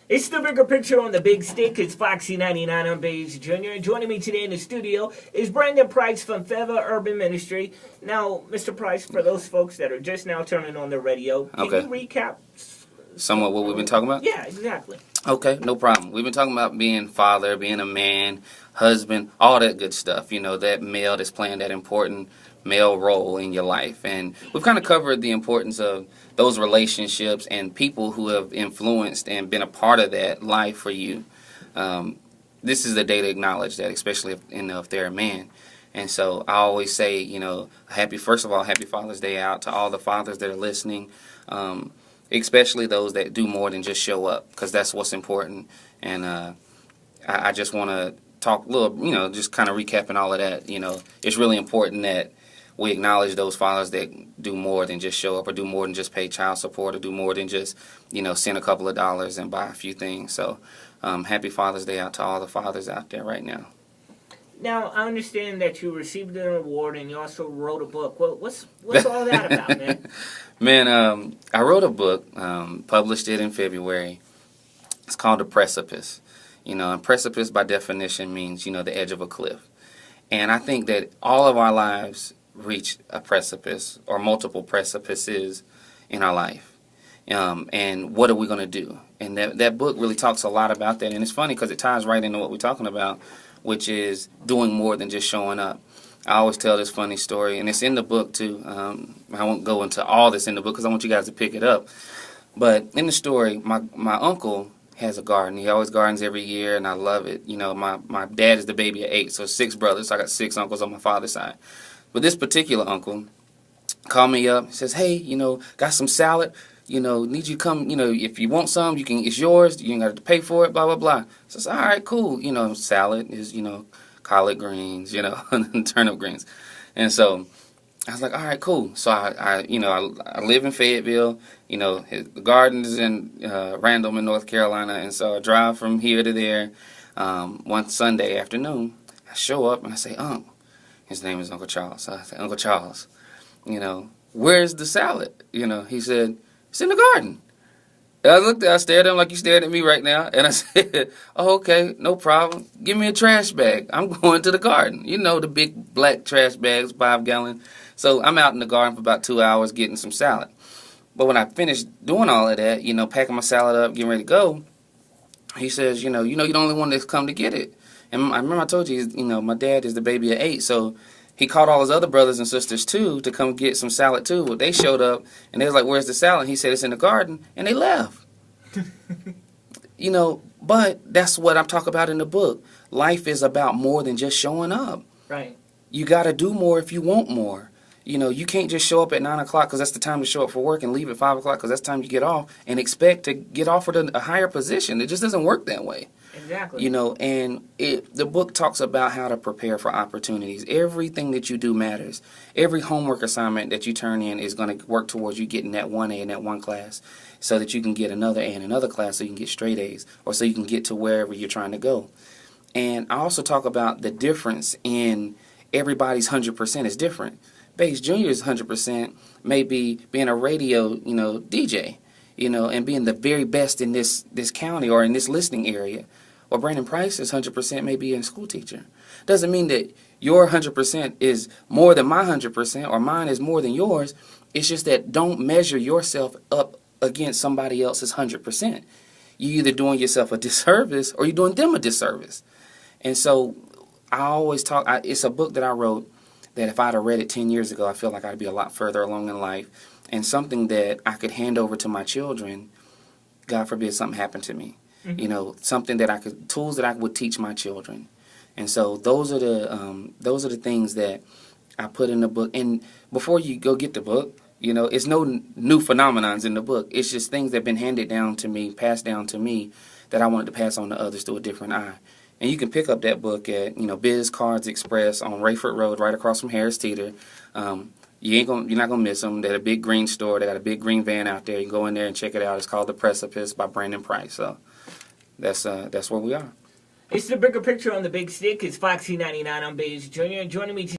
It's the bigger picture on the big stick. It's Foxy 99. I'm Baze Jr. And joining me today in the studio is Brandon Price from Feva Urban Ministry. Now, Mr. Price, for those folks that are just now turning on the radio, can you recap somewhat what we've been talking about? Yeah, exactly. Okay, no problem. We've been talking about being father, being a man, husband, all that good stuff. You know, that male that's playing that important male role in your life. And we've kind of covered the importance of those relationships and people who have influenced and been a part of that life for you. This is the day to acknowledge that, especially if they're a man. And so I always say, you know, first of all, happy Father's Day out to all the fathers that are listening, especially those that do more than just show up, because that's what's important. And I just want to talk a little, you know, just kind of recapping all of that. You know, it's really important that we acknowledge those fathers that do more than just show up, or do more than just pay child support, or do more than just, you know, send a couple of dollars and buy a few things. So happy Father's Day out to all the fathers out there right now. Now, I understand that you received an award and you also wrote a book. Well, what's all that about, man? Man, I wrote a book, published it in February. It's called The Precipice. You know, and precipice by definition means, you know, the edge of a cliff. And I think that all of our lives reach a precipice or multiple precipices in our life. And what are we going to do? And that book really talks a lot about that. And it's funny because it ties right into what we're talking about, which is doing more than just showing up. I always tell this funny story, and it's in the book too. I won't go into all this in the book because I want you guys to pick it up. But in the story, my uncle has a garden. He always gardens every year, and I love it. You know, my dad is the baby of 8, so 6 brothers. So I got 6 uncles on my father's side. But this particular uncle called me up. He says, "Hey, you know, got some salad. You know, need you to come. You know, if you want some, it's yours. You ain't got to pay for it. Blah blah blah." So I said, "All right, cool. You know, salad is, you know, collard greens, you know, and turnip greens." And so I was like, "All right, cool." So I live in Fayetteville. You know, the garden is in Randolph, North Carolina, and so I drive from here to there. One Sunday afternoon, I show up and I say, "Unc," his name is Uncle Charles. So I say, "Uncle Charles, you know, where's the salad?" You know, he said, "It's in the garden." And I stared at him like you stared at me right now, and I said, "Oh, okay, no problem. Give me a trash bag. I'm going to the garden." You know, the big black trash bags, 5-gallon. So I'm out in the garden for about 2 hours getting some salad. But when I finished doing all of that, you know, packing my salad up, getting ready to go, he says, you know, you're the only one that's come to get it. And I remember I told you, you know, my dad is the baby of 8, so he called all his other brothers and sisters, too, to come get some salad, too. Well, they showed up, and they was like, "Where's the salad?" He said, "It's in the garden," and they left. You know, but that's what I'm talking about in the book. Life is about more than just showing up. Right. You got to do more if you want more. You know, you can't just show up at 9 o'clock because that's the time to show up for work and leave at 5 o'clock because that's the time you get off and expect to get offered a higher position. It just doesn't work that way. Exactly. You know, and the book talks about how to prepare for opportunities. Everything that you do matters. Every homework assignment that you turn in is going to work towards you getting that 1A in that one class so that you can get another A in another class so you can get straight A's or so you can get to wherever you're trying to go. And I also talk about the difference in everybody's 100% is different. Baze Jr.'s 100% may be being a radio, you know, DJ, you know, and being the very best in this county or in this listening area. Or Brandon Price's 100% may be a school teacher. Doesn't mean that your 100% is more than my 100% or mine is more than yours. It's just that don't measure yourself up against somebody else's 100%. You're either doing yourself a disservice or you're doing them a disservice. And so I always talk, it's a book that I wrote that if I'd have read it 10 years ago, I feel like I'd be a lot further along in life, and something that I could hand over to my children, God forbid something happened to me. Mm-hmm. You know, something that tools that I would teach my children. And so those are the things that I put in the book. And before you go get the book, you know, it's no new phenomenons in the book. It's just things that have been handed down to me, passed down to me, that I wanted to pass on to others through a different eye. And you can pick up that book at, you know, Biz Cards Express on Rayford Road, right across from Harris Teeter. You're not gonna miss them. They're a big green store. They got a big green van out there. You can go in there and check it out. It's called The Precipice by Brandon Price. So that's where we are. It's the bigger picture on the big stick. It's Foxy 99. I'm Baze Jr. And joining me today